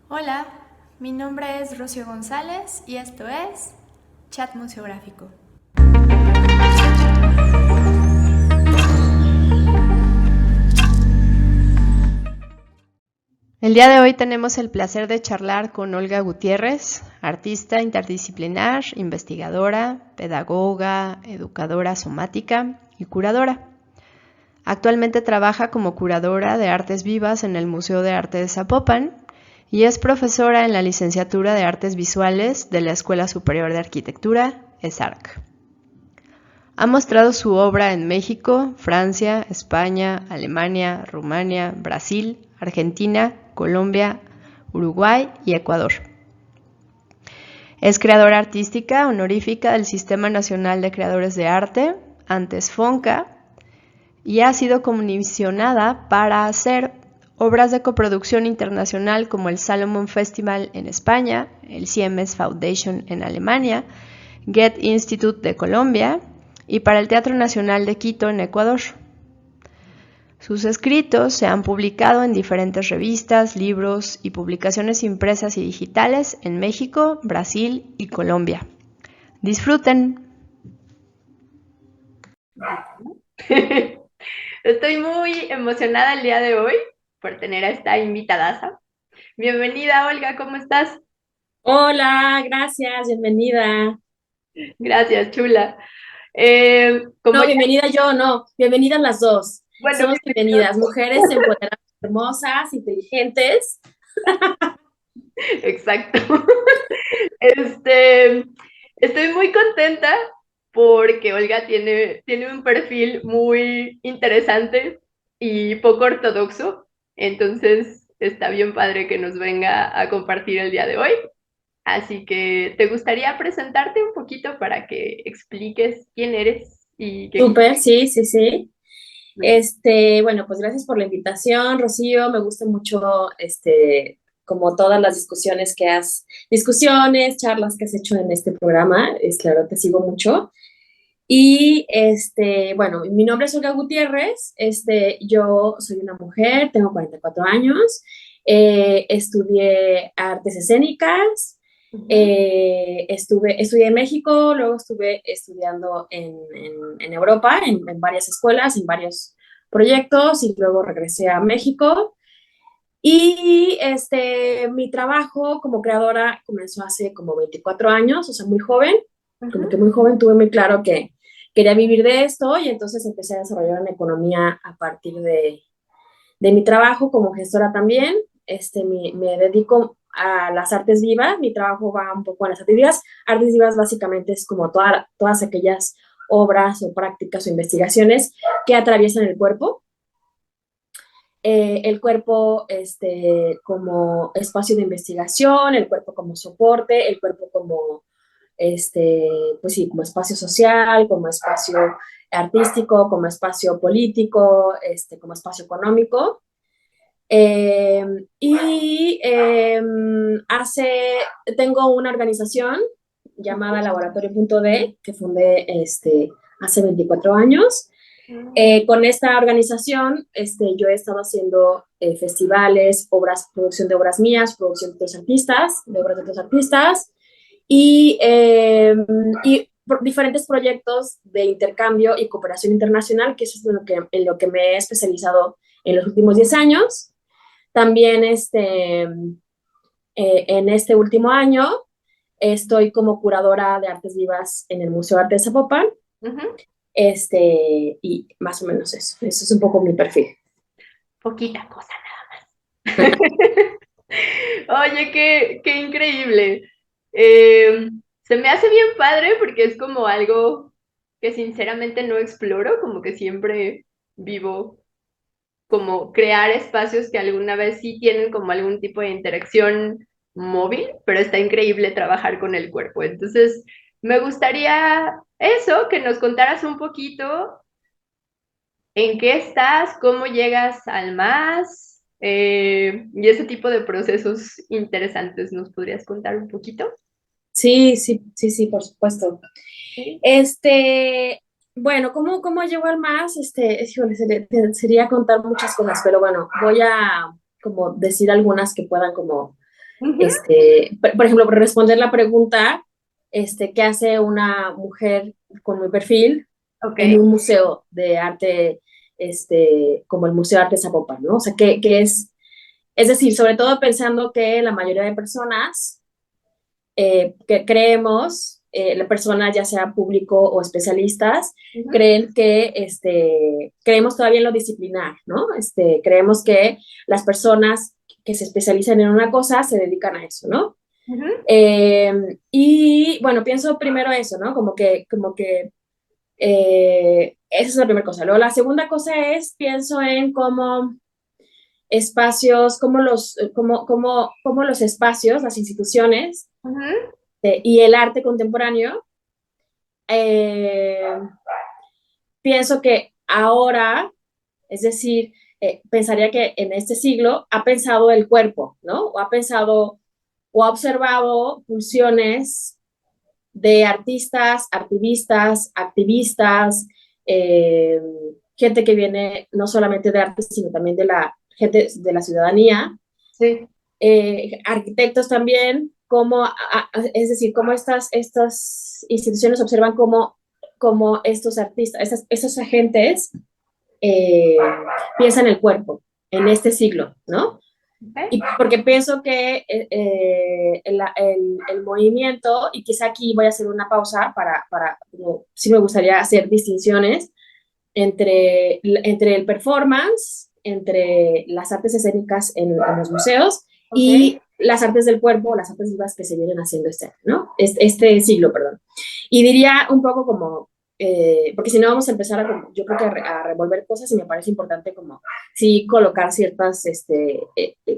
Hola, mi nombre es Rocío González y esto es Chat Museográfico. El día de hoy tenemos el placer de charlar con Olga Gutiérrez, artista interdisciplinar, investigadora, pedagoga, educadora somática y curadora. Actualmente trabaja como curadora de artes vivas en el Museo de Arte de Zapopan y es profesora en la licenciatura de Artes Visuales de la Escuela Superior de Arquitectura, ESARC. Ha mostrado su obra en México, Francia, España, Alemania, Rumania, Brasil, Argentina, Colombia, Uruguay y Ecuador. Es creadora artística honorífica del Sistema Nacional de Creadores de Arte, antes FONCA, y ha sido comisionada para hacer obras de coproducción internacional como el Salomon Festival en España, el CMS Foundation en Alemania, Goethe Institute de Colombia y para el Teatro Nacional de Quito en Ecuador. Sus escritos se han publicado en diferentes revistas, libros y publicaciones impresas y digitales en México, Brasil y Colombia. Disfruten. Estoy muy emocionada el día de hoy por tener a esta invitadaza. Bienvenida, Olga, ¿cómo estás? Hola, gracias, bienvenida. Gracias, chula. Como No, ya, bienvenida yo, no, bienvenidas las dos. bueno, Somos bienvenidas, mujeres empoderadas, hermosas, inteligentes. exacto. Este, Estoy muy contenta porque Olga tiene un perfil muy interesante y poco ortodoxo, entonces está bien padre que nos venga a compartir el día de hoy. Así que, ¿te gustaría presentarte un poquito para que expliques quién eres y qué? Súper, sí, sí, sí. Bueno, pues gracias por la invitación, Rocío. Me gusta mucho, como todas las discusiones, charlas que has hecho en este programa. Es claro, te sigo mucho. Y bueno, mi nombre es Olga Gutiérrez, yo soy una mujer, tengo 44 años, estudié artes escénicas, Ujú. estudié en México, luego estuve estudiando en Europa, en varias escuelas, en varios proyectos, y luego regresé a México. Y mi trabajo como creadora comenzó hace como 24 años, o sea, muy joven, como que Ujú. muy joven tuve muy claro que quería vivir de esto y entonces empecé a desarrollar una economía a partir de mi trabajo como gestora también. Me dedico a las artes vivas, mi trabajo va un poco a las artes vivas. Artes vivas básicamente es como todas aquellas obras o prácticas o investigaciones que atraviesan el cuerpo, el cuerpo como espacio de investigación, el cuerpo como soporte, el cuerpo como, pues sí, como espacio social, como espacio artístico, como espacio político, como espacio económico. Eh, y tengo una organización llamada Laboratorio.d que fundé hace 24 años. Mm. Con esta organización, yo he estado haciendo festivales, producción de obras mías, producción de otros artistas, de obras de otros artistas, y, diferentes proyectos de intercambio y cooperación internacional, que eso es en lo que me he especializado en los últimos 10 años. También en este último año estoy como curadora de artes vivas en el Museo de Arte de Zapopan, Ujú. y más o menos eso es un poco mi perfil. Poquita cosa nada más. Oye, qué increíble. Se me hace bien padre porque es como algo que sinceramente no exploro, como que siempre vivo como crear espacios que alguna vez sí tienen como algún tipo de interacción móvil, pero está increíble trabajar con el cuerpo. Entonces, me gustaría eso, que nos contaras un poquito en qué estás, cómo llegas al más, y ese tipo de procesos interesantes. ¿Nos podrías contar un poquito? Sí, sí, sí, sí, por supuesto. Sí. Bueno, ¿cómo llego al más? Híjole, sería contar muchas cosas, pero bueno, voy a como decir algunas que puedan como Ujú. Por ejemplo, responder la pregunta, ¿qué hace una mujer con mi perfil Ok. en un museo de arte, como el Museo de Arte Zapopan, ¿no? O sea, es decir, sobre todo pensando que la mayoría de personas que creemos, la persona ya sea público o especialistas, Ujú, creen que creemos todavía en lo disciplinar, ¿no? Creemos que las personas que se especializan en una cosa se dedican a eso, ¿no? ujú. Y bueno, pienso primero eso, ¿no? Como que esa es la primera cosa. Luego la segunda cosa es, pienso en cómo espacios, cómo los espacios, las instituciones Ujú. y el arte contemporáneo, eh, pienso que ahora, es decir, pensaría que en este siglo ha pensado el cuerpo, ¿no? O ha pensado o ha observado pulsiones de artistas, activistas, eh, gente que viene no solamente de arte, sino también de la gente de la ciudadanía, Sí. arquitectos también, es decir, cómo estas instituciones observan cómo estos artistas, esos agentes eh, piensan el cuerpo en este siglo, ¿no? Ok. Y porque pienso que el movimiento, y quizá aquí voy a hacer una pausa sí me gustaría hacer distinciones entre el performance, entre las artes escénicas en los museos Ok. y las artes del cuerpo, las artes vivas que se vienen haciendo ¿no? Este siglo, perdón. Y diría un poco como, porque si no vamos a empezar yo creo que a revolver cosas y me parece importante como, sí, colocar ciertas,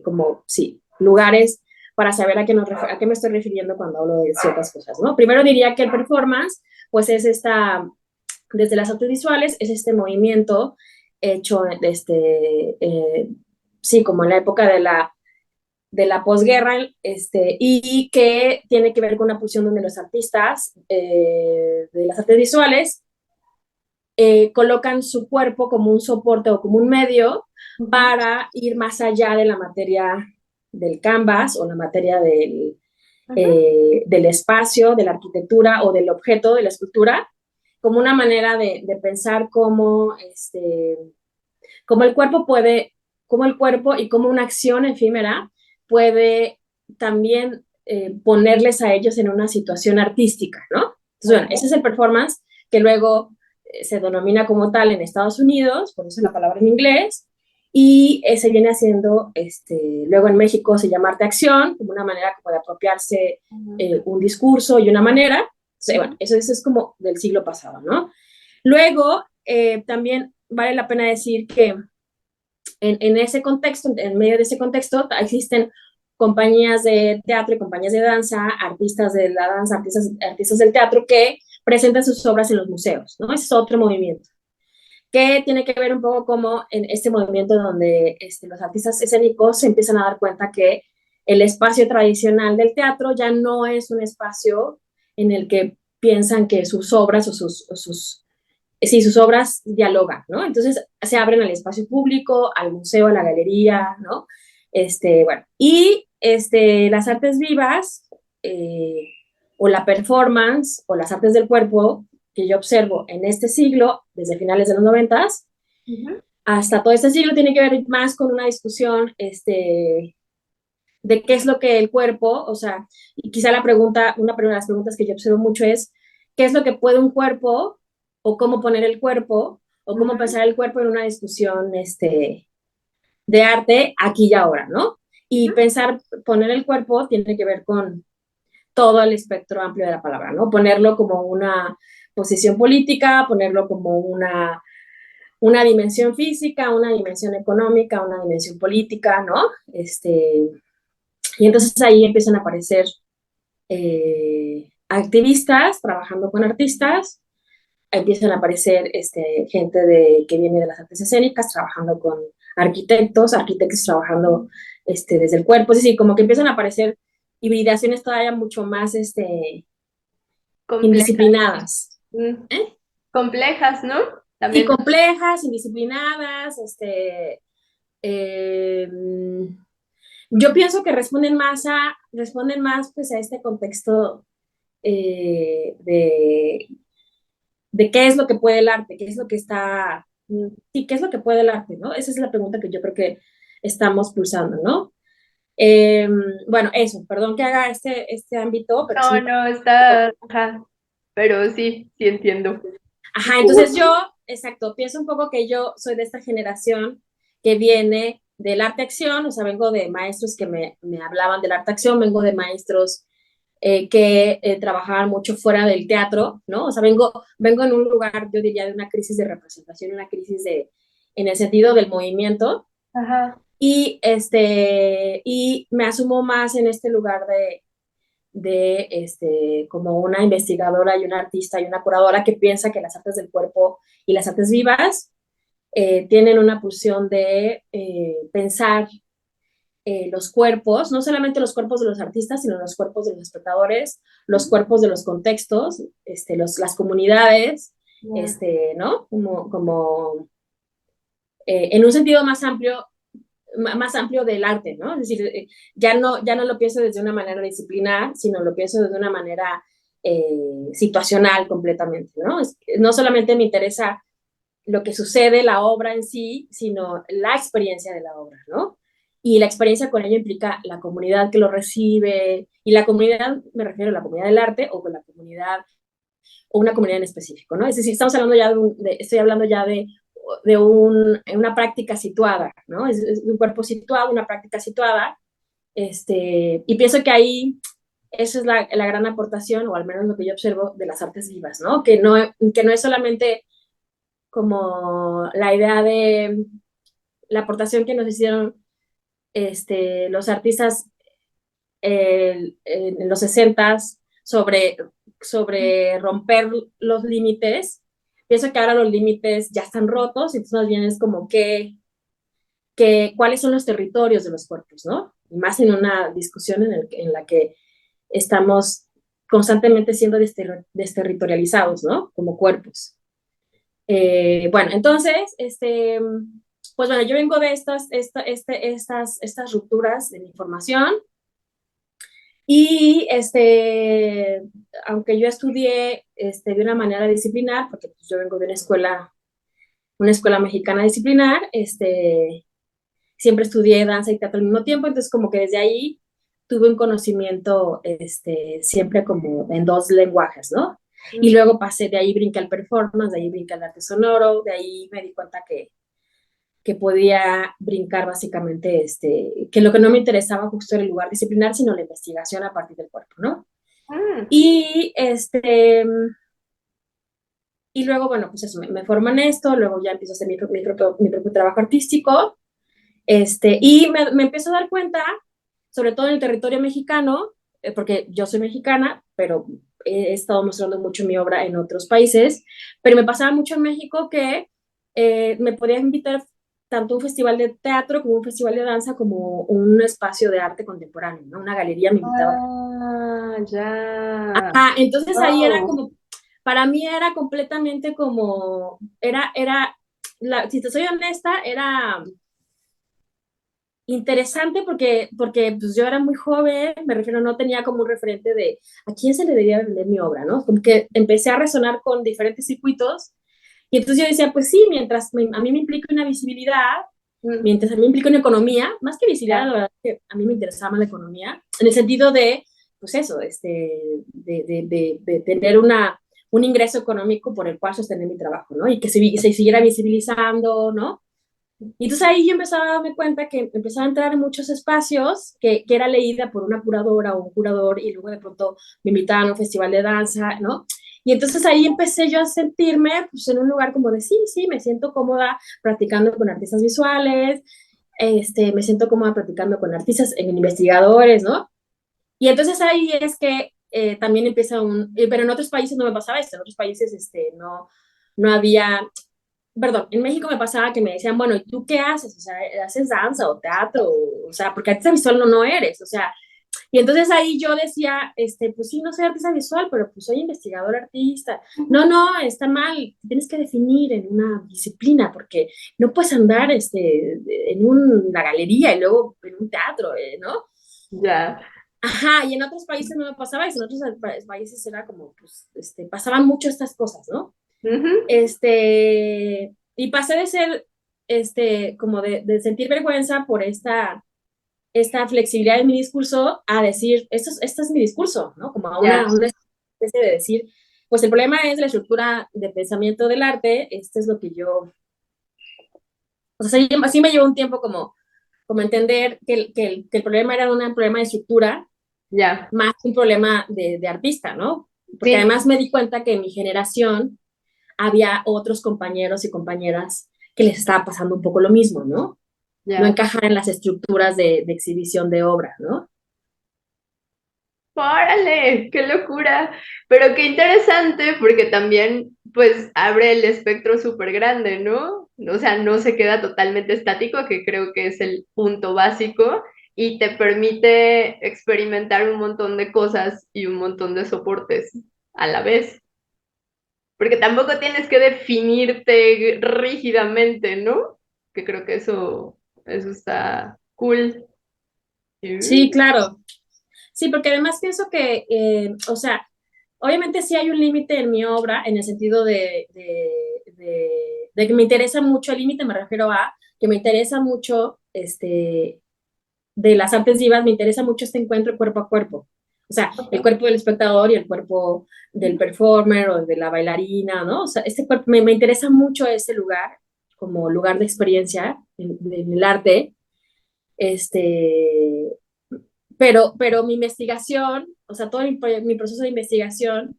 como, sí, lugares para saber a qué me estoy refiriendo cuando hablo de ciertas cosas, ¿no? Primero diría que el performance, pues es desde las artes visuales, es este movimiento hecho, sí, como en la época de la posguerra, y que tiene que ver con una posición donde los artistas de las artes visuales colocan su cuerpo como un soporte o como un medio Ujú. para ir más allá de la materia del canvas o la materia Ujú. del espacio, de la arquitectura o del objeto, de la escultura, como una manera de pensar cómo el cuerpo cómo el cuerpo y cómo una acción efímera puede también ponerles a ellos en una situación artística, ¿no? Entonces, bueno, ese Ok. es el performance que luego se denomina como tal en Estados Unidos, por eso la palabra en inglés, y se viene haciendo, luego en México se llama arte acción, como una manera como de apropiarse Ujú. un discurso y una manera. Entonces, bueno, Ujú. eso es como del siglo pasado, ¿no? Luego, también vale la pena decir que en ese contexto, en medio de ese contexto, existen compañías de teatro y compañías de danza, artistas de la danza, artistas del teatro que presentan sus obras en los museos, ¿no? Ese es otro movimiento que tiene que ver un poco como en este movimiento donde los artistas escénicos se empiezan a dar cuenta que el espacio tradicional del teatro ya no es un espacio en el que piensan que sus obras sí, sus obras dialogan, ¿no? Entonces se abren al espacio público, al museo, a la galería, ¿no? Bueno, y las artes vivas, o la performance, o las artes del cuerpo, que yo observo en este siglo, desde finales de los noventas, Ujú. hasta todo este siglo, tiene que ver más con una discusión, de qué es lo que el cuerpo, o sea, y quizá una de las preguntas que yo observo mucho es, ¿qué es lo que puede un cuerpo o cómo poner el cuerpo o cómo Ujú. pensar el cuerpo en una discusión de arte aquí y ahora, ¿no? Y Ujú. poner el cuerpo tiene que ver con todo el espectro amplio de la palabra, ¿no? Ponerlo como una posición política, ponerlo como una dimensión física, una dimensión económica, una dimensión política, ¿no? Y entonces ahí empiezan a aparecer activistas trabajando con artistas, empiezan a aparecer gente que viene de las artes escénicas trabajando con arquitectos trabajando desde el cuerpo, es decir, como que empiezan a aparecer hibridaciones todavía mucho más Complejas. indisciplinadas. Mm. ¿Eh? Complejas, ¿no? Sí, También. complejas, indisciplinadas, eh, Yo pienso que responden más pues a este contexto de qué es lo que puede el arte, qué es lo que está, sí, qué es lo que puede el arte, ¿no? Esa es la pregunta que yo creo que estamos pulsando, ¿no? Eh, bueno, eso, perdón que haga este ámbito, pero No, sí. no, está, ajá, pero sí, sí entiendo. Ajá, entonces yo, exacto, pienso un poco que yo soy de esta generación que viene del arte-acción, o sea, vengo de maestros que me hablaban del arte-acción, vengo de maestros que trabajaban mucho fuera del teatro, ¿no? O sea, vengo en un lugar, yo diría, de una crisis de representación, una crisis en el sentido del movimiento, Ajá. y me asumo más en este lugar como una investigadora y una artista y una curadora que piensa que las artes del cuerpo y las artes vivas tienen una pulsión de pensar los cuerpos, no solamente los cuerpos de los artistas, sino los cuerpos de los espectadores, los cuerpos de los contextos, las comunidades, Yeah. ¿no? En un sentido más amplio del arte, ¿no? Es decir, ya no lo pienso desde una manera disciplinar, sino lo pienso desde una manera situacional completamente, ¿no? No solamente me interesa lo que sucede, la obra en sí, sino la experiencia de la obra, ¿no? Y la experiencia con ello implica la comunidad que lo recibe, y la comunidad, me refiero a la comunidad del arte o con la comunidad, o una comunidad en específico, ¿no? Es decir, estamos hablando ya estoy hablando ya una práctica situada, ¿no? Es un cuerpo situado, una práctica situada, y pienso que ahí esa es la gran aportación, o al menos lo que yo observo de las artes vivas, ¿no? Que no es solamente como la idea de la aportación que nos hicieron los artistas en los 60 sobre romper los límites. Pienso que ahora los límites ya están rotos, entonces más bien es como cuáles son los territorios de los cuerpos, ¿no? Y más en una discusión en la que estamos constantemente siendo desterritorializados, ¿no? Como cuerpos. Bueno, entonces, pues bueno, yo vengo de estas rupturas de mi formación, y aunque yo estudié de una manera disciplinar, porque pues, yo vengo de una escuela mexicana disciplinar, siempre estudié danza y teatro al mismo tiempo, entonces como que desde ahí tuve un conocimiento siempre como en dos lenguajes, ¿no? Y luego pasé, de ahí brinqué al performance, de ahí brinqué al arte sonoro, de ahí me di cuenta que podía brincar básicamente, que lo que no me interesaba justo era el lugar disciplinar, sino la investigación a partir del cuerpo, ¿no? Mm. Y, y luego, bueno, pues eso, me formo en esto, luego ya empiezo a hacer mi propio trabajo artístico, y me empiezo a dar cuenta, sobre todo en el territorio mexicano, porque yo soy mexicana, pero he estado mostrando mucho mi obra en otros países, pero me pasaba mucho en México que me podían invitar tanto a un festival de teatro como un festival de danza como un espacio de arte contemporáneo, ¿no? Una galería me invitaba. Ah, ya. Entonces ahí era Wow. como, para mí era completamente como, si te soy honesta, era interesante porque pues yo era muy joven, me refiero, no tenía como un referente de a quién se le debía vender mi obra, ¿no? Como que empecé a resonar con diferentes circuitos, y entonces yo decía, pues sí, mientras a mí me implica una visibilidad, Mm, mientras a mí me implica una economía, más que visibilidad, ya. la verdad es que a mí me interesaba más la economía, en el sentido de, pues eso, de tener un ingreso económico por el cual sostener mi trabajo, ¿no? Y que se siguiera visibilizando, ¿no? Y entonces ahí yo empezaba a darme cuenta que empezaba a entrar en muchos espacios que era leída por una curadora o un curador, y luego de pronto me invitaban a un festival de danza, ¿no? Y entonces ahí empecé yo a sentirme pues, en un lugar como de sí, sí, me siento cómoda practicando con artistas visuales, me siento cómoda practicando con artistas, investigadores, ¿no? Y entonces ahí es que también empieza pero en otros países no me pasaba esto, en otros países no había, perdón, en México me pasaba que me decían, bueno, ¿y tú qué haces? O sea, ¿haces danza o teatro? O sea, porque artista visual no eres, o sea, Y entonces ahí yo decía, pues sí, no soy artista visual, pero pues soy investigador artista. No, no, está mal, tienes que definir en una disciplina, porque no puedes andar en una galería y luego en un teatro, ¿no? Ya. Ajá, y en otros países no me pasaba eso, en otros países era como, pues, pasaban mucho estas cosas, ¿no? Ujú. Y pasé de ser, como de sentir vergüenza por esta flexibilidad en mi discurso a decir, esto es mi discurso, ¿no? Como a Ya. una especie de decir, pues el problema es la estructura de pensamiento del arte, esto es lo que yo, o sea, sí me llevó un tiempo como entender que el problema era un problema de estructura Ya. más que un problema de artista, ¿no? Porque Sí. además me di cuenta que en mi generación había otros compañeros y compañeras que les estaba pasando un poco lo mismo, ¿no? No Ya. encajar en las estructuras de exhibición de obra, ¿no? ¡Órale! ¡Qué locura! Pero qué interesante porque también pues abre el espectro súper grande, ¿no? O sea, no se queda totalmente estático, que creo que es el punto básico, y te permite experimentar un montón de cosas y un montón de soportes a la vez. Porque tampoco tienes que definirte rígidamente, ¿no? Que creo que eso está cool. Sí, Sí. claro. Sí, porque además pienso que, o sea, obviamente sí hay un límite en mi obra en el sentido de que me interesa mucho, el límite me refiero a que me interesa mucho, de las artes vivas, me interesa mucho este encuentro cuerpo a cuerpo. O sea, el Ok. cuerpo del espectador y el cuerpo del performer o de la bailarina, ¿no? O sea, este cuerpo, me interesa mucho ese lugar como lugar de experiencia en el arte, este, pero mi investigación, o sea, todo mi proceso de investigación,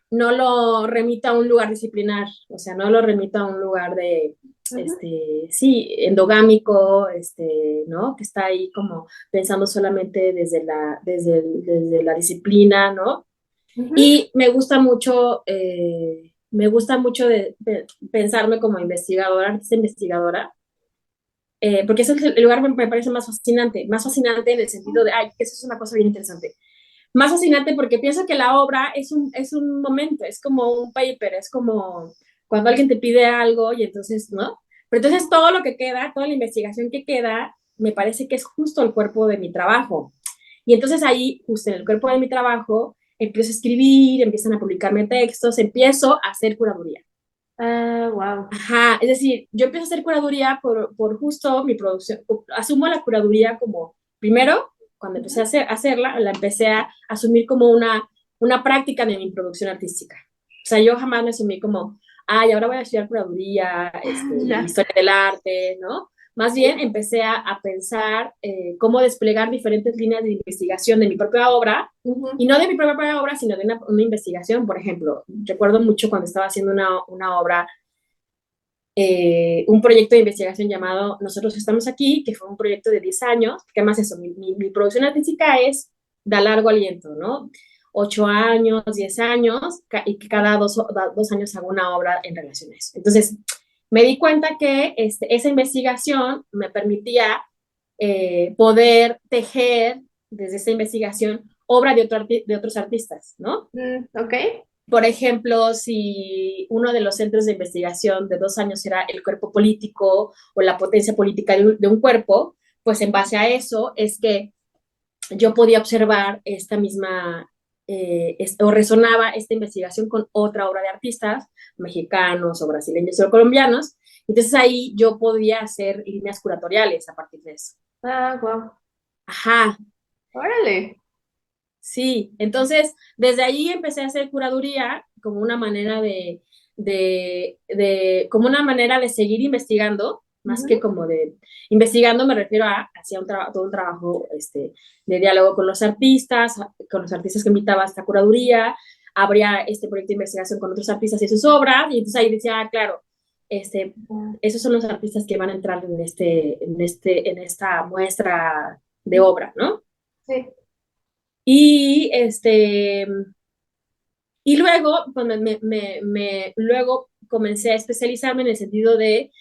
no lo remito a un lugar disciplinar, o sea, no lo remito a un lugar de, Ujú, sí, endogámico, ¿no? Que está ahí como pensando solamente desde la disciplina, ¿no? ujú. Y me gusta mucho pensarme como investigadora, artista investigadora, porque ese es el lugar que me parece más fascinante en el sentido de, ay, eso es una cosa bien interesante. Más fascinante porque pienso que la obra es un momento, es como un paper, es como cuando alguien te pide algo y entonces, ¿no? Pero entonces todo lo que queda, toda la investigación que queda, me parece que es justo el cuerpo de mi trabajo. Y entonces ahí, justo en el cuerpo de mi trabajo, empiezo a escribir, empiezan a publicarme textos, empiezo a hacer curaduría. Ah, wow. Ajá, es decir, yo empiezo a hacer curaduría por justo mi producción. Asumo la curaduría como, primero, cuando empecé a hacerla, la empecé a asumir como una práctica de mi producción artística. O sea, yo jamás me asumí como, ay, ahora voy a estudiar curaduría, Ya. historia del arte, ¿no? Más bien empecé a pensar cómo desplegar diferentes líneas de investigación de mi propia obra, y Ujú, no de mi propia obra, sino de una investigación. Por ejemplo, recuerdo mucho cuando estaba haciendo una obra, un proyecto de investigación llamado Nosotros estamos aquí, que fue un proyecto de 10 años, que además eso, mi producción artística es de largo aliento, ¿no? 8 años, 10 años, y que cada 2 años hago una obra en relación a eso. Entonces, me di cuenta que esa investigación me permitía poder tejer desde esa investigación obra de otros artistas, ¿no? ok. Por ejemplo, si uno de los centros de investigación de 2 años era el cuerpo político o la potencia política de un cuerpo, pues en base a eso es que yo podía observar esta misma, o resonaba esta investigación con otra obra de artistas mexicanos o brasileños o colombianos. Entonces ahí yo podía hacer líneas curatoriales a partir de eso. Ah, wow. Ajá, Órale. sí, entonces desde ahí empecé a hacer curaduría como una manera como una manera de seguir investigando, más que Ujú, como de investigando, me refiero a hacía todo un trabajo de diálogo con los artistas que invitaba a esta curaduría, habría este proyecto de investigación con otros artistas y sus obras, y entonces ahí decía, ah, claro, este, esos son los artistas que van a entrar en esta muestra de obra, ¿no? sí. Y y luego, cuando luego comencé a especializarme en el sentido de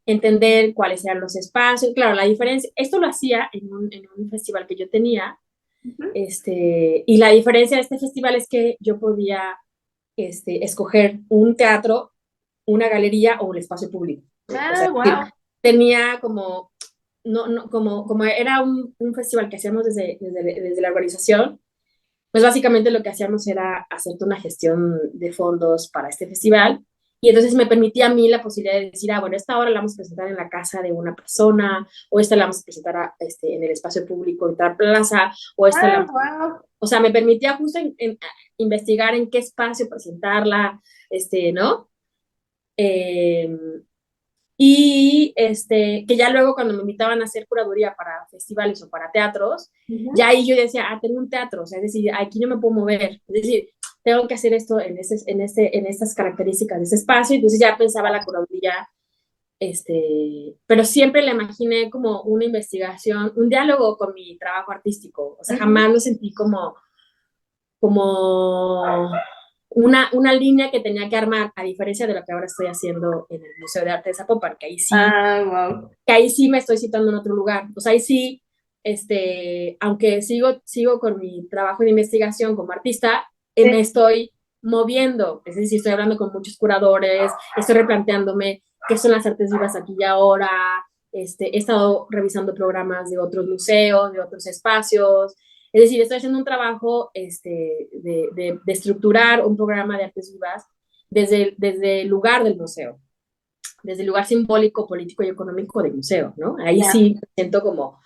entender cuáles eran los espacios. Claro, la diferencia, esto lo hacía en un festival que yo tenía, Ujú. Y la diferencia de este festival es que yo podía escoger un teatro, una galería o un espacio público. O sea, Ah, wow. tenía como, como era un festival que hacíamos desde la organización, pues básicamente lo que hacíamos era hacerte una gestión de fondos para este festival. Y entonces me permitía a mí la posibilidad de decir, bueno, esta hora la vamos a presentar en la casa de una persona, o esta la vamos a presentar en el espacio público en tal plaza, o esta Ah, la... wow. O sea, me permitía justo investigar en qué espacio presentarla, ¿no? Eh, que ya luego cuando me invitaban a hacer curaduría para festivales o para teatros, ya Ujú. ahí yo decía, tengo un teatro, o sea, es decir, aquí no me puedo mover, es decir, tengo que hacer esto en estas características de ese espacio, entonces ya pensaba la curaduría, pero siempre la imaginé como una investigación, un diálogo con mi trabajo artístico, o sea, Ujú. jamás lo sentí como una línea que tenía que armar, a diferencia de lo que ahora estoy haciendo en el Museo de Arte de Zapopan, Ah, wow. que ahí sí me estoy citando en otro lugar. O sea, ahí sí, aunque sigo con mi trabajo de investigación como artista, Sí. me estoy moviendo. Es decir, estoy hablando con muchos curadores, estoy replanteándome qué son las artes vivas aquí y ahora. He estado revisando programas de otros museos, de otros espacios. Es decir, estoy haciendo un trabajo de estructurar un programa de artes vivas desde el lugar del museo, desde el lugar simbólico, político y económico del museo, ¿no? Ahí Ya. sí me siento como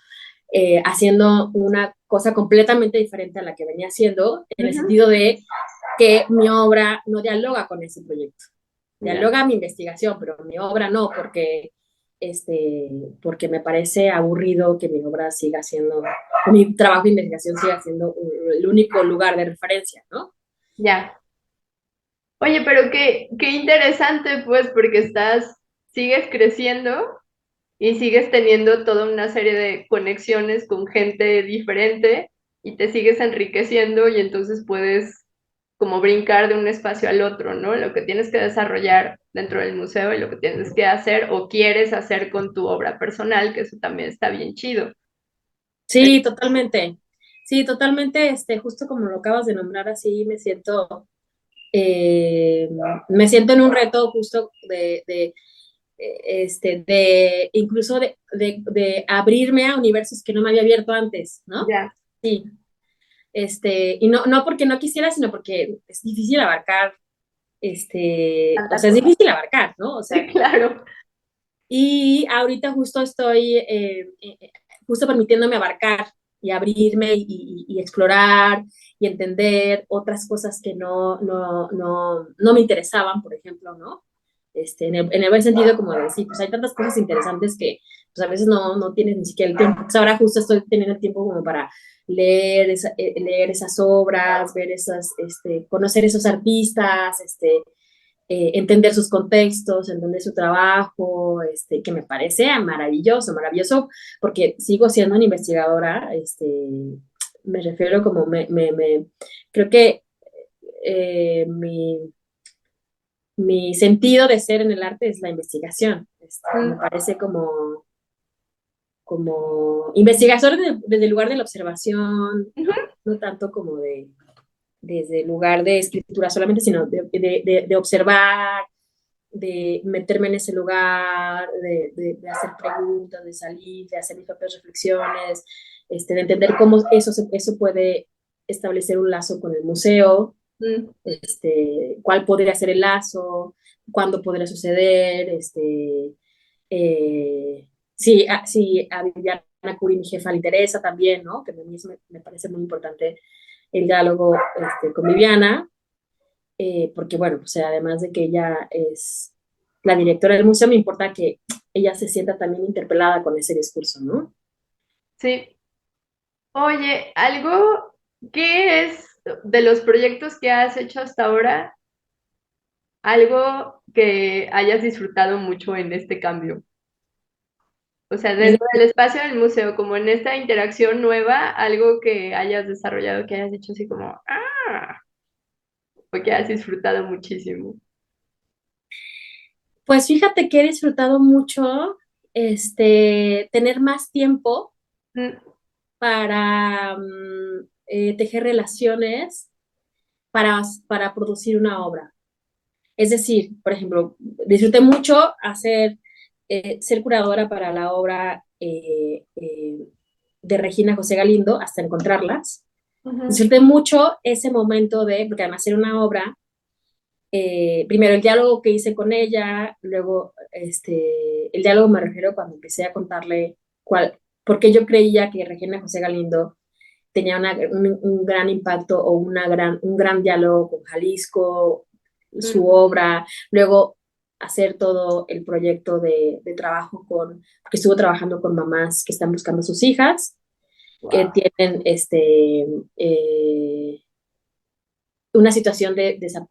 haciendo una cosa completamente diferente a la que venía haciendo, en el Ujú. sentido de que mi obra no dialoga con ese proyecto. Ya. Dialoga mi investigación, pero mi obra no, porque me parece aburrido que mi obra siga siendo, mi trabajo de investigación siga siendo el único lugar de referencia, ¿no? Ya. Oye, pero qué interesante, pues, porque sigues creciendo y sigues teniendo toda una serie de conexiones con gente diferente y te sigues enriqueciendo y entonces puedes como brincar de un espacio al otro, ¿no? Lo que tienes que desarrollar dentro del museo y lo que tienes que hacer o quieres hacer con tu obra personal, que eso también está bien chido. Sí, totalmente. Sí, totalmente, justo como lo acabas de nombrar, así eh, me siento en un reto justo de incluso de abrirme a universos que no me había abierto antes, ¿no? Ya. Sí, y no porque no quisiera, sino porque es difícil abarcar, o Tanta sea, es cosa. difícil abarcar, ¿no? O Sí, sea, claro. y ahorita justo estoy justo permitiéndome abarcar y abrirme y explorar y entender otras cosas que no me interesaban, por ejemplo, ¿no? En el buen sentido como de decir, pues hay tantas cosas interesantes que pues a veces no tienes ni siquiera el tiempo. Pues ahora justo estoy teniendo el tiempo como para leer esas obras, conocer esos artistas, entender sus contextos, entender su trabajo, que me parece maravilloso, maravilloso, porque sigo siendo una investigadora, me refiero como creo que mi sentido de ser en el arte es la investigación. Me Mm. parece como investigador desde el lugar de la observación, Ujú. no tanto como desde el lugar de escritura solamente, sino de observar, de meterme en ese lugar, de hacer preguntas, de salir, de hacer mis propias reflexiones, de entender cómo eso puede establecer un lazo con el museo, Mm. cuál podría ser el lazo, cuándo podría suceder, si a Viviana Curi, mi jefa, le interesa también, ¿no? Que a mí me parece muy importante el diálogo con Viviana, porque bueno, pues además de que ella es la directora del museo, me importa que ella se sienta también interpelada con ese discurso, ¿no? Sí. Oye, algo, ¿qué es de los proyectos que has hecho hasta ahora? Algo que hayas disfrutado mucho en este cambio. O sea, En dentro del espacio del museo, como en esta interacción nueva, algo que hayas desarrollado, que hayas dicho así como, ah, o que hayas disfrutado muchísimo. Pues fíjate que he disfrutado mucho tener más tiempo Mm. para tejer relaciones para producir una obra. Es decir, por ejemplo, disfruté mucho ser curadora para la obra de Regina José Galindo, hasta encontrarlas. Disfruté mucho ese momento porque además era una obra, primero el diálogo que hice con ella, luego el diálogo me refiero cuando empecé a contarle porque yo creía que Regina José Galindo tenía un gran impacto o un gran diálogo con Jalisco, su obra, luego hacer todo el proyecto de trabajo porque estuvo trabajando con mamás que están buscando a sus hijas, que tienen una situación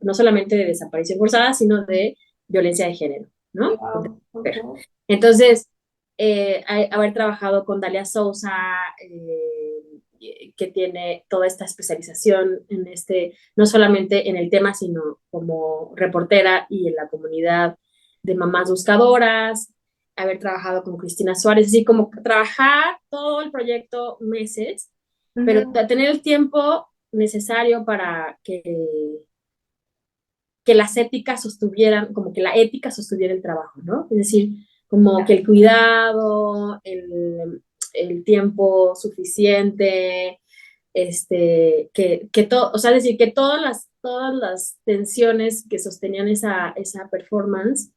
no solamente de desaparición forzada, sino de violencia de género, ¿no? Wow, okay. Entonces, haber trabajado con Dalia Sousa, que tiene toda esta especialización no solamente en el tema, sino como reportera y en la comunidad de mamás buscadoras, haber trabajado con Cristina Suárez, así como trabajar todo el proyecto meses, pero tener el tiempo necesario para que las éticas sostuvieran, como que la ética sostuviera el trabajo, ¿no? Es decir, como que el cuidado, el tiempo suficiente, o sea, decir, que todas las tensiones que sostenían esa performance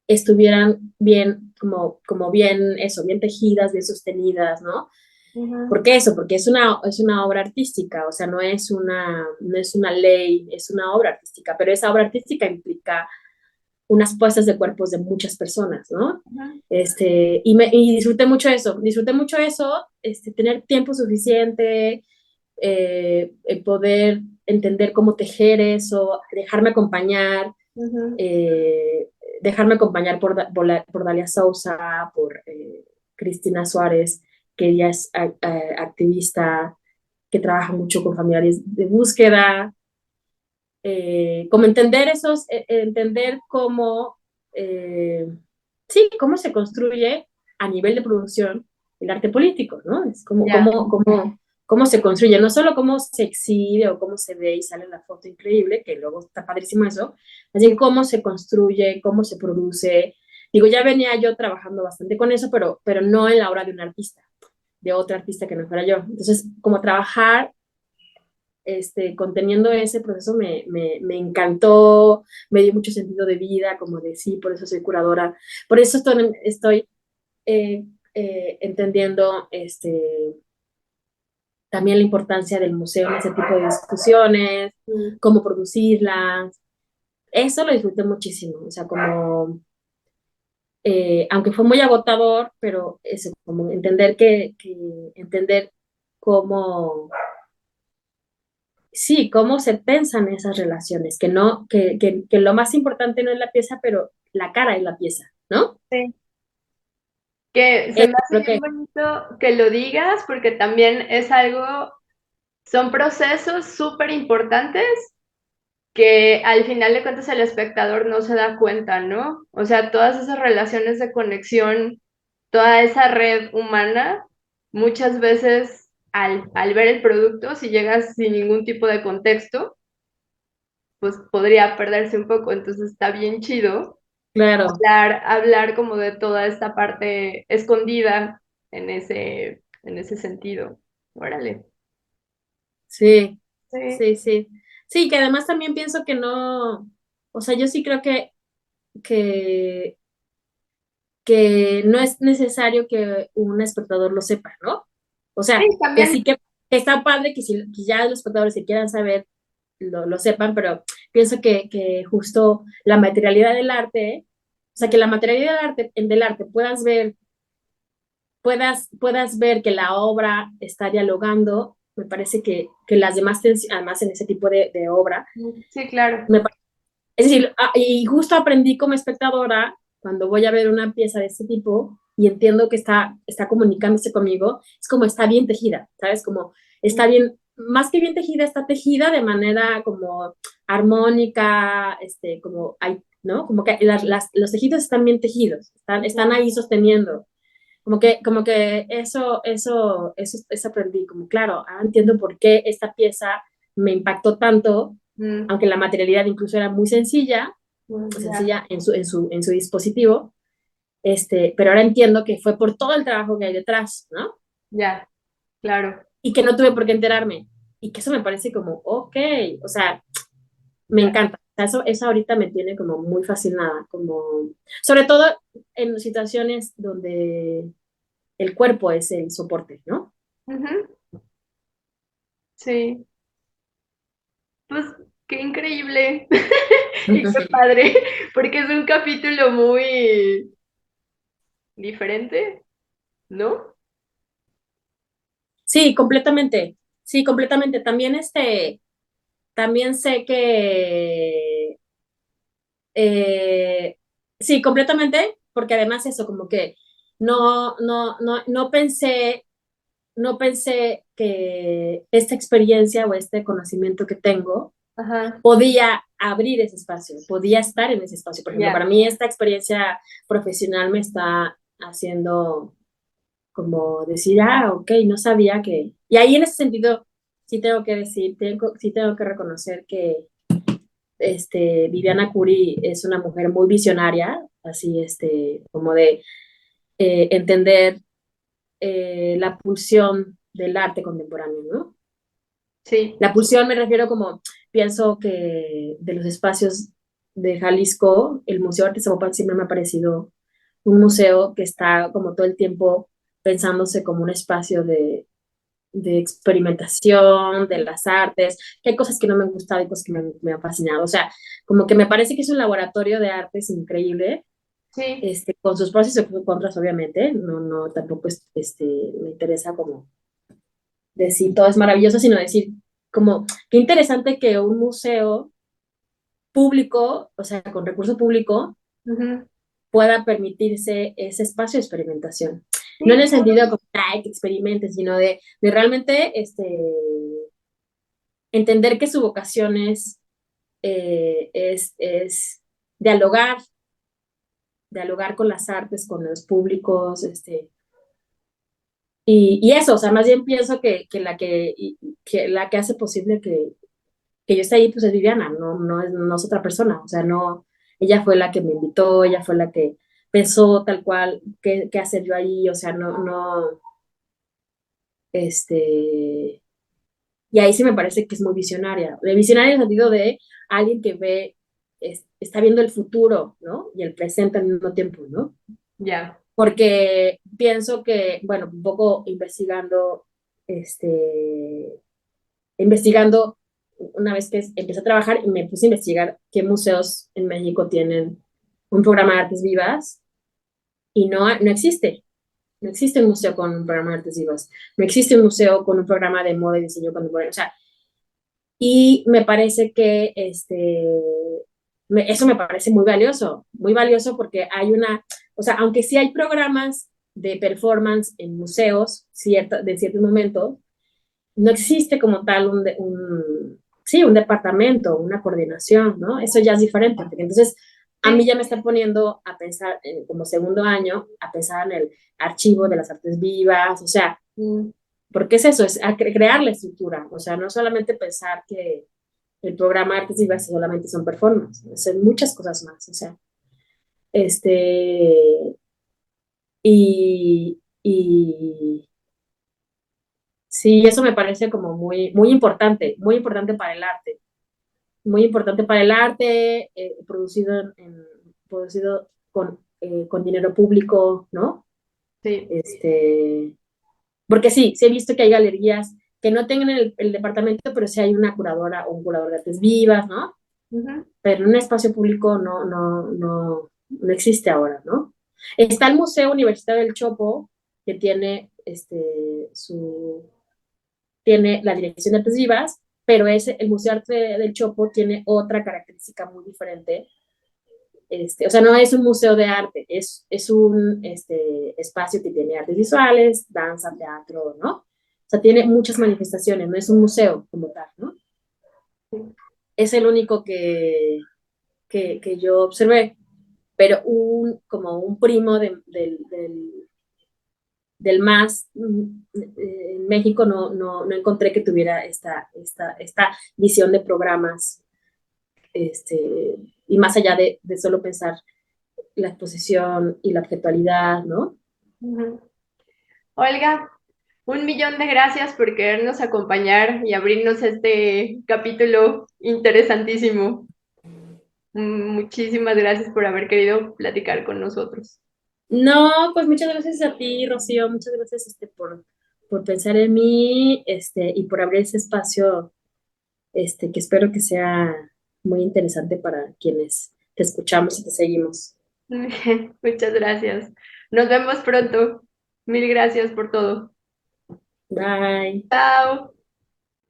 estuvieran bien, como bien bien tejidas, bien sostenidas, ¿no? ¿Por qué eso? Porque es una obra artística, o sea, no es una ley, es una obra artística, pero esa obra artística implica unas puestas de cuerpos de muchas personas, ¿no? Y disfruté mucho eso, tener tiempo suficiente, el poder entender cómo tejer eso, dejarme acompañar por Dalia Sousa, por Cristina Suárez, que ella es activista que trabaja mucho con familiares de búsqueda, como entender cómo se construye a nivel de producción el arte político, ¿no? Es cómo se construye, no solo cómo se exhibe o cómo se ve y sale la foto increíble, que luego está padrísimo eso, así cómo se construye, cómo se produce. Digo, ya venía yo trabajando bastante con eso, pero no en la obra de un artista, de otra artista que no fuera yo. Entonces, como trabajar conteniendo ese proceso me encantó, me dio mucho sentido de vida, como de sí, por eso soy curadora, por eso estoy entendiendo también la importancia del museo en ese tipo de discusiones, cómo producirlas. Eso lo disfruté muchísimo, o sea, aunque fue muy agotador, pero eso, como entender cómo sí, cómo se pensan esas relaciones, que lo más importante no es la pieza, pero la cara es la pieza, ¿no? Sí. Que se Eso me hace creo bien que, bonito que lo digas porque también es algo, son procesos súper importantes que al final de cuentas el espectador no se da cuenta, ¿no? O sea, todas esas relaciones de conexión, toda esa red humana, muchas veces al ver el producto, si llegas sin ningún tipo de contexto, pues podría perderse un poco, entonces está bien chido claro, hablar como de toda esta parte escondida en ese sentido. Órale. sí, Sí. sí, sí. Sí, que además también pienso que no, o sea, yo sí creo que, que no es necesario que un espectador lo sepa, ¿no? O Sí, sea, que también. sí que está padre que ya los espectadores si quieran saber lo sepan, pero pienso que justo la materialidad del arte, o sea, que la materialidad del arte puedas ver que la obra está dialogando, me parece que las demás, además en ese tipo de obra, Sí, claro. es decir, y justo aprendí como espectadora, cuando voy a ver una pieza de este tipo y entiendo que está comunicándose conmigo, es como está bien tejida, ¿sabes? Como está bien, más que bien tejida, está tejida de manera como armónica, como hay, ¿no? Como que los tejidos están bien tejidos, están ahí sosteniendo. Como que eso aprendí, como claro, entiendo por qué esta pieza me impactó tanto, Mm, aunque la materialidad incluso era muy sencilla, ya, sencilla en su dispositivo, pero ahora entiendo que fue por todo el trabajo que hay detrás, ¿no? ya, claro. Y que no tuve por qué enterarme. Y que eso me parece como, ok, o sea, me Ya. encanta. O sea, eso ahorita me tiene como muy fascinada, como, sobre todo en situaciones donde el cuerpo es el soporte, ¿no? Ujú, sí, pues qué increíble y qué padre, porque es un capítulo muy diferente, ¿no? Sí, completamente. Sí, completamente. También también sé que eh, sí, completamente, porque además eso, como que no pensé, no pensé que esta experiencia o este conocimiento que tengo Ajá, podía abrir ese espacio, podía estar en ese espacio. Por ejemplo, para ya, mí esta experiencia profesional me está haciendo como decir, ok, no sabía que... Y ahí en ese sentido, sí tengo que decir, sí tengo que reconocer que Viviana Curi es una mujer muy visionaria, así, como de entender la pulsión del arte contemporáneo, ¿no? sí, La pulsión me refiero como, pienso que de los espacios de Jalisco, el Museo de Arte Zapopan siempre me ha parecido un museo que está como todo el tiempo pensándose como un espacio de experimentación, de las artes, que hay cosas que no me han gustado y cosas que me han fascinado. O sea, como que me parece que es un laboratorio de artes increíble, sí, con sus pros y sus contras, obviamente. No, tampoco me interesa como decir todo es maravilloso, sino decir como qué interesante que un museo público, o sea, con recurso público, ujú, pueda permitirse ese espacio de experimentación. No en sí, el sentido de como, ay, que experimentes, sino de realmente entender que su vocación es dialogar, dialogar con las artes, con los públicos, y eso, o sea, más bien pienso que la que hace posible que yo esté ahí, pues es Viviana, no es otra persona, o sea, no, ella fue la que me invitó, ella fue la que pensó tal cual qué hacer yo ahí, o sea, este, y ahí sí me parece que es muy visionaria, de visionaria en el sentido de alguien que ve, está viendo el futuro, ¿no? Y el presente al mismo tiempo, ¿no? ya, Porque pienso que, bueno, un poco este, investigando una vez que empecé a trabajar y me puse a investigar qué museos en México tienen un programa de artes vivas y no existe. No existe un museo con un programa de artes vivas. No existe un museo con un programa de moda y diseño contemporáneo. O sea, y me parece que eso me parece muy valioso porque hay o sea, aunque sí hay programas de performance en museos de ciertos momentos, no existe como tal sí, un departamento, una coordinación, ¿no? Eso ya es diferente. Porque entonces, a mí sí, ya me está poniendo a pensar, como segundo año, a pensar en el archivo de las artes vivas, o sea, mm, porque es eso, es crear la estructura, o sea, no solamente pensar que el programa Artes Vivas solamente son performance, son muchas cosas más, o sea, este, y sí, eso me parece como muy importante para el arte, muy importante para el arte, producido con dinero público, ¿no? sí, Este, porque sí he visto que hay galerías que no tengan el departamento, pero sí hay una curadora o un curador de artes vivas, ¿no? ujú, Pero en un espacio público no existe ahora, ¿no? Está el Museo Universitario del Chopo, que tiene, tiene la Dirección de Artes Vivas, pero el Museo Arte del Chopo tiene otra característica muy diferente. O sea, no es un museo de arte, es un espacio que tiene artes visuales, danza, teatro, ¿no? O sea, tiene muchas manifestaciones, no es un museo como tal, ¿no? sí, Es el único que yo observé, pero como un primo del MAS en México no encontré que tuviera esta visión de programas, y más allá de solo pensar la exposición y la objetualidad, ¿no? Ujú. Olga, 1 millón de gracias por querernos acompañar y abrirnos este capítulo interesantísimo. Muchísimas gracias por haber querido platicar con nosotros. No, pues muchas gracias a ti, Rocío, muchas gracias por pensar en mí, y por abrir ese espacio, que espero que sea muy interesante para quienes te escuchamos y te seguimos. Muchas gracias. Nos vemos pronto. Mil gracias por todo. Bye. Chao.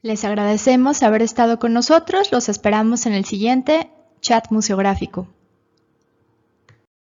Les agradecemos haber estado con nosotros. Los esperamos en el siguiente chat museográfico.